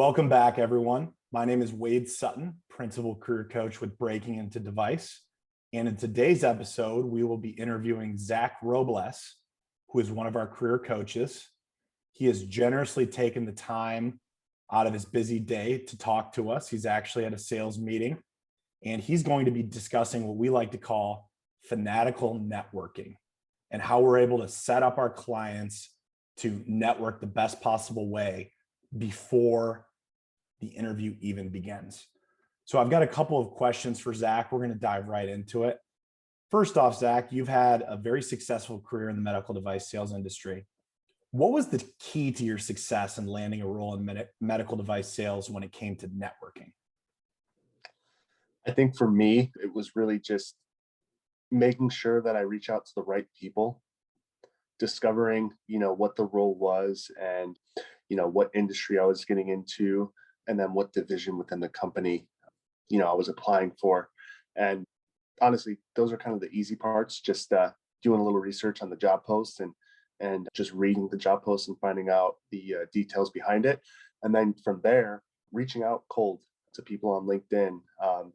Welcome back, everyone. My name is Wade Sutton, Principal Career Coach with Breaking Into Device. And in today's episode, we will be interviewing Zach Robles, who is one of our career coaches. He has generously taken the time out of his busy day to talk to us. He's actually at a sales meeting, and he's going to be discussing what we like to call fanatical networking and how we're able to set up our clients to network the best possible way before the interview even begins. So I've got a couple of questions for Zach. We're going to dive right into it. First off, Zach, you've had a very successful career in the medical device sales industry. What was the key to your success in landing a role in medical device sales when it came to networking? I think for me, it was really just making sure that I reach out to the right people, discovering, what the role was and, what industry I was getting into, and then what division within the company, I was applying for. And honestly, those are kind of the easy parts, just doing a little research on the job post and just reading the job post and finding out the details behind it. And then from there, reaching out cold to people on LinkedIn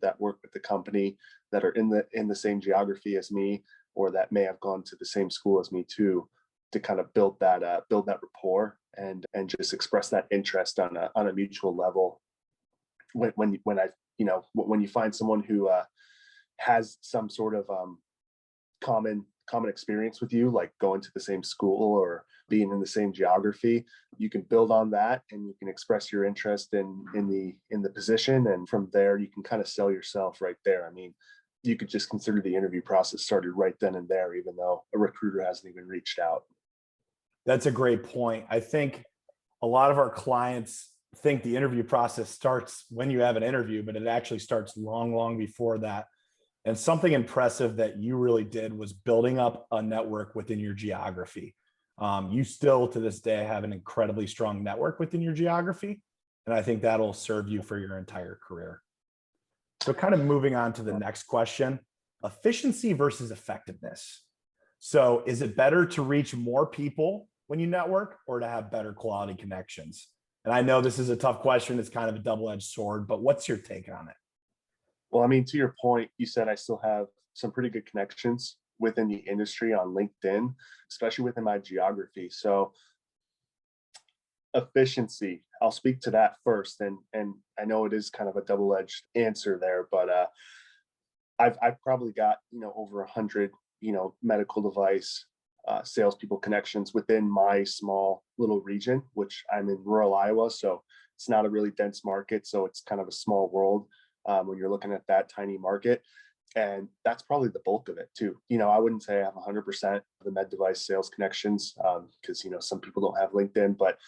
that work with the company, that are in the same geography as me, or that may have gone to the same school as me too, to kind of build that rapport and just express that interest on a mutual level. When you find someone who has some sort of common experience with you, like going to the same school or being in the same geography, you can build on that and you can express your interest in the position. And from there, you can kind of sell yourself right there. I mean, you could just consider the interview process started right then and there, even though a recruiter hasn't even reached out. That's a great point. I think a lot of our clients think the interview process starts when you have an interview, but it actually starts long before that. And something impressive that you really did was building up a network within your geography. You still, to this day, have an incredibly strong network within your geography. And I think that'll serve you for your entire career. So kind of moving on to the next question, efficiency versus effectiveness. So is it better to reach more people when you network or to have better quality connections? And I know this is a tough question. It's kind of a double-edged sword, but what's your take on it? Well, I mean, to your point, you said I still have some pretty good connections within the industry on LinkedIn, especially within my geography. So efficiency, I'll speak to that first. And I know it is kind of a double-edged answer there, but I've probably got, over 100, medical device salespeople connections within my small little region, which I'm in rural Iowa. So it's not a really dense market. So it's kind of a small world when you're looking at that tiny market. And that's probably the bulk of it too. I wouldn't say I have 100% of the med device sales connections because, some people don't have LinkedIn, but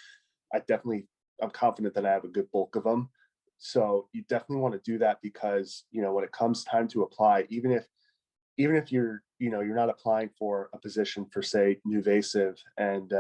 I'm confident that I have a good bulk of them. So you definitely want to do that because, when it comes time to apply, even if you're, you're not applying for a position for, say, NuVasive, and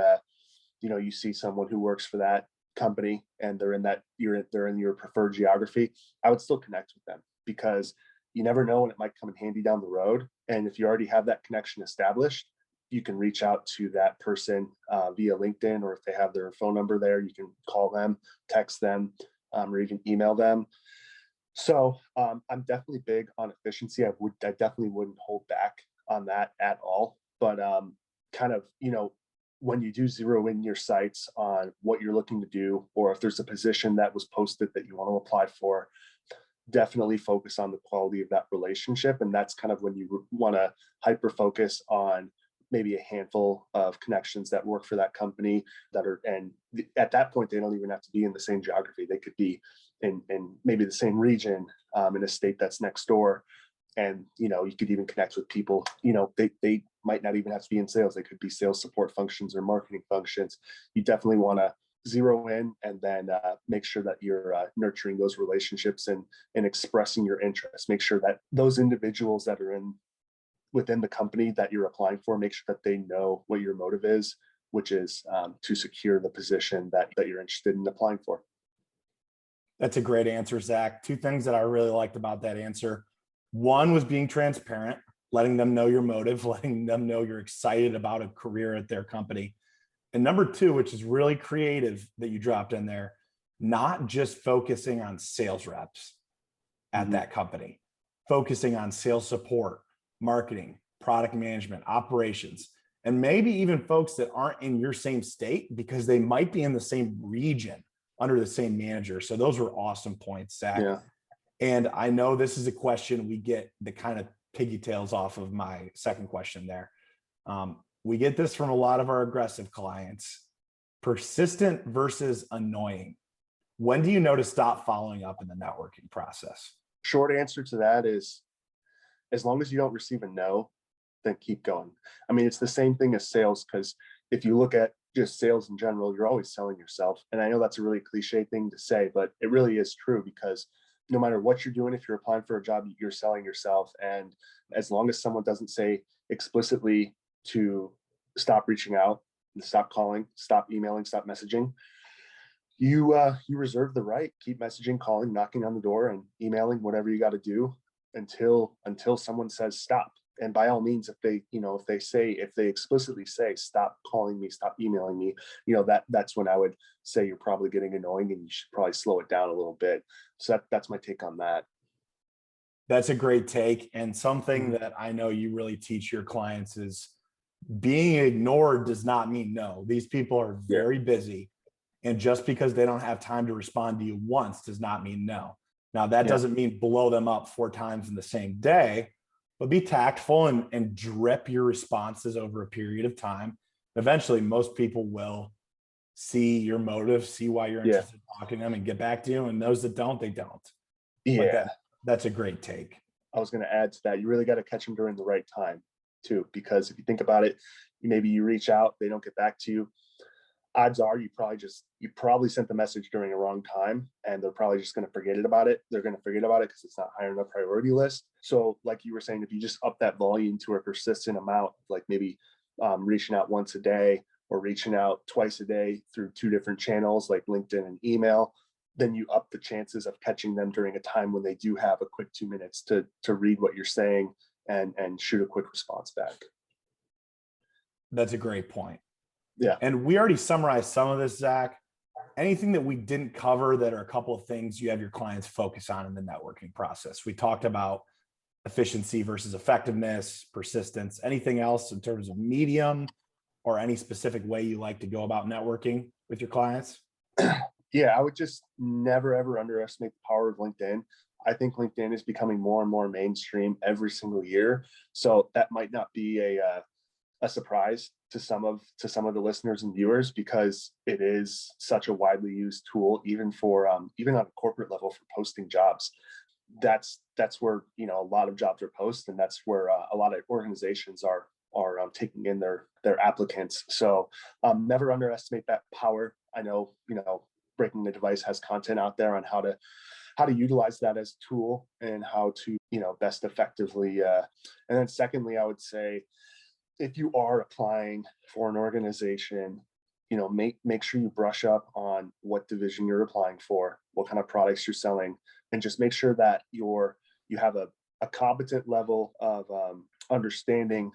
you see someone who works for that company and they're in your preferred geography, I would still connect with them because you never know when it might come in handy down the road. And if you already have that connection established, you can reach out to that person via LinkedIn, or if they have their phone number there, you can call them, text them, or even email them. So I'm definitely big on efficiency. I definitely wouldn't hold back on that at all. But kind of, when you do zero in your sights on what you're looking to do, or if there's a position that was posted that you want to apply for, definitely focus on the quality of that relationship. And that's kind of when you want to hyper focus on maybe a handful of connections that work for that company and at that point, they don't even have to be in the same geography. They could be in maybe the same region in a state that's next door. And, you could even connect with people, they might not even have to be in sales. They could be sales support functions or marketing functions. You definitely want to zero in and then make sure that you're nurturing those relationships and expressing your interest. Make sure that those individuals that are within the company that you're applying for, make sure that they know what your motive is, which is to secure the position that you're interested in applying for. That's a great answer, Zach. Two things that I really liked about that answer. One was being transparent, letting them know your motive, letting them know you're excited about a career at their company. And number two, which is really creative that you dropped in there, not just focusing on sales reps at that company, focusing on sales support, marketing, product management, operations, and maybe even folks that aren't in your same state because they might be in the same region under the same manager. So those were awesome points, Zach. Yeah. And I know this is a question we get that kind of pigtails off of my second question there. We get this from a lot of our aggressive clients: persistent versus annoying. When do you know to stop following up in the networking process? Short answer to that is, as long as you don't receive a no, then keep going. I mean, it's the same thing as sales, because if you look at just sales in general, you're always selling yourself. And I know that's a really cliche thing to say, but it really is true, because no matter what you're doing, if you're applying for a job, you're selling yourself. And as long as someone doesn't say explicitly to stop reaching out, stop calling, stop emailing, stop messaging, you reserve the right. Keep messaging, calling, knocking on the door, and emailing, whatever you got to do until someone says stop. And by all means, if they explicitly say stop calling me, stop emailing me, that's when I would say you're probably getting annoying and you should probably slow it down a little bit. So that's my take on that. That's a great take, and something that I know you really teach your clients is being ignored does not mean no. These people are very busy, and just because they don't have time to respond to you once does not mean no. Now, that doesn't mean blow them up 4 times in the same day, but be tactful and drip your responses over a period of time. Eventually, most people will see your motive, see why you're interested in talking to them, and get back to you. And those that don't, they don't. Yeah. But that's a great take. I was going to add to that. You really got to catch them during the right time too, because if you think about it, maybe you reach out, they don't get back to you. Odds are you probably sent the message during a wrong time, and they're probably just going to forget about it. They're going to forget about it because it's not high on the priority list. So like you were saying, if you just up that volume to a persistent amount, like maybe reaching out once a day or reaching out twice a day through 2 different channels like LinkedIn and email, then you up the chances of catching them during a time when they do have a quick 2 minutes to read what you're saying and shoot a quick response back. That's a great point. Yeah. And we already summarized some of this, Zach. Anything that we didn't cover that are a couple of things you have your clients focus on in the networking process? We talked about efficiency versus effectiveness, persistence. Anything else in terms of medium or any specific way you like to go about networking with your clients? Yeah, I would just never, ever underestimate the power of LinkedIn. I think LinkedIn is becoming more and more mainstream every single year. So that might not be a surprise to some of the listeners and viewers, because it is such a widely used tool, even for even on a corporate level, for posting jobs. That's where a lot of jobs are posted, and that's where a lot of organizations are taking in their applicants. So never underestimate that power. I know Breaking the Device has content out there on how to utilize that as a tool and how to best effectively. And then secondly, I would say, if you are applying for an organization, make sure you brush up on what division you're applying for, what kind of products you're selling, and just make sure that you have a competent level of understanding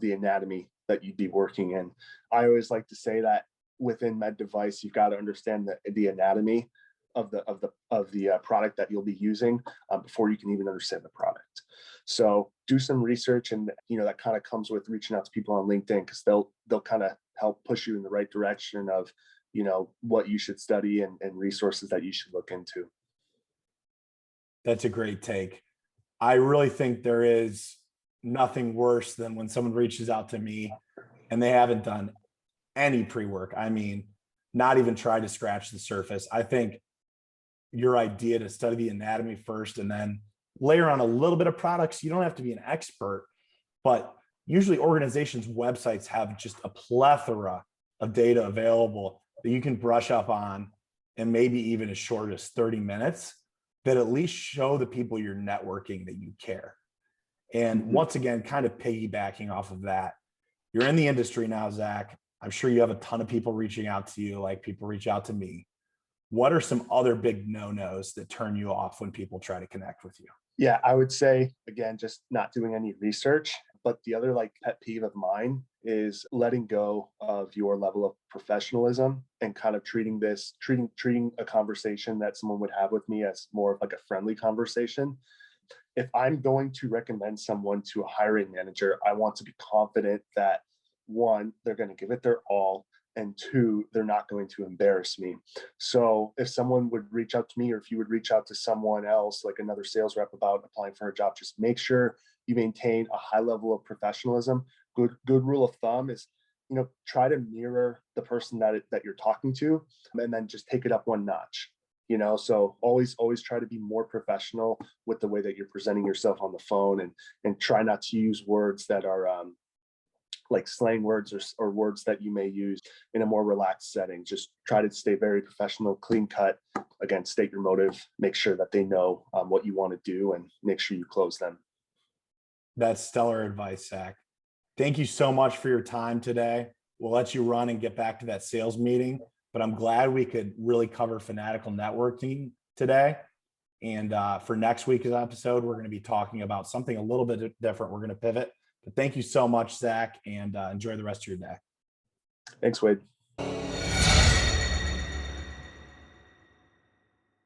the anatomy that you'd be working in. I always like to say that within med device, you've got to understand the anatomy of the product that you'll be using before you can even understand the product. So do some research, and that kind of comes with reaching out to people on LinkedIn, because they'll kind of help push you in the right direction of what you should study and resources that you should look into. That's a great take. I really think there is nothing worse than when someone reaches out to me and they haven't done any pre-work. I mean, not even try to scratch the surface. I think your idea to study the anatomy first and then layer on a little bit of products, you don't have to be an expert, but usually organizations' websites have just a plethora of data available that you can brush up on, and maybe even as short as 30 minutes that at least show the people you're networking that you care. And once again, kind of piggybacking off of that, you're in the industry now, Zach. I'm sure you have a ton of people reaching out to you, like people reach out to me. What are some other big no-nos that turn you off when people try to connect with you? Yeah, I would say, again, just not doing any research. But the other like pet peeve of mine is letting go of your level of professionalism and kind of treating a conversation that someone would have with me as more of like a friendly conversation. If I'm going to recommend someone to a hiring manager, I want to be confident that one, they're going to give it their all, and two, they're not going to embarrass me. So if someone would reach out to me, or if you would reach out to someone else, like another sales rep about applying for a job, just make sure you maintain a high level of professionalism. Good rule of thumb is, try to mirror the person that you're talking to, and then just take it up one notch. So always try to be more professional with the way that you're presenting yourself on the phone, and try not to use words that are like slang words, or words that you may use in a more relaxed setting. Just try to stay very professional, clean cut. Again, state your motive, make sure that they know what you want to do, and make sure you close them. That's stellar advice, Zach. Thank you so much for your time today. We'll let you run and get back to that sales meeting, but I'm glad we could really cover Fanatical networking today. And for next week's episode, we're going to be talking about something a little bit different. We're going to pivot. But thank you so much, Zach, and enjoy the rest of your day. Thanks, Wade.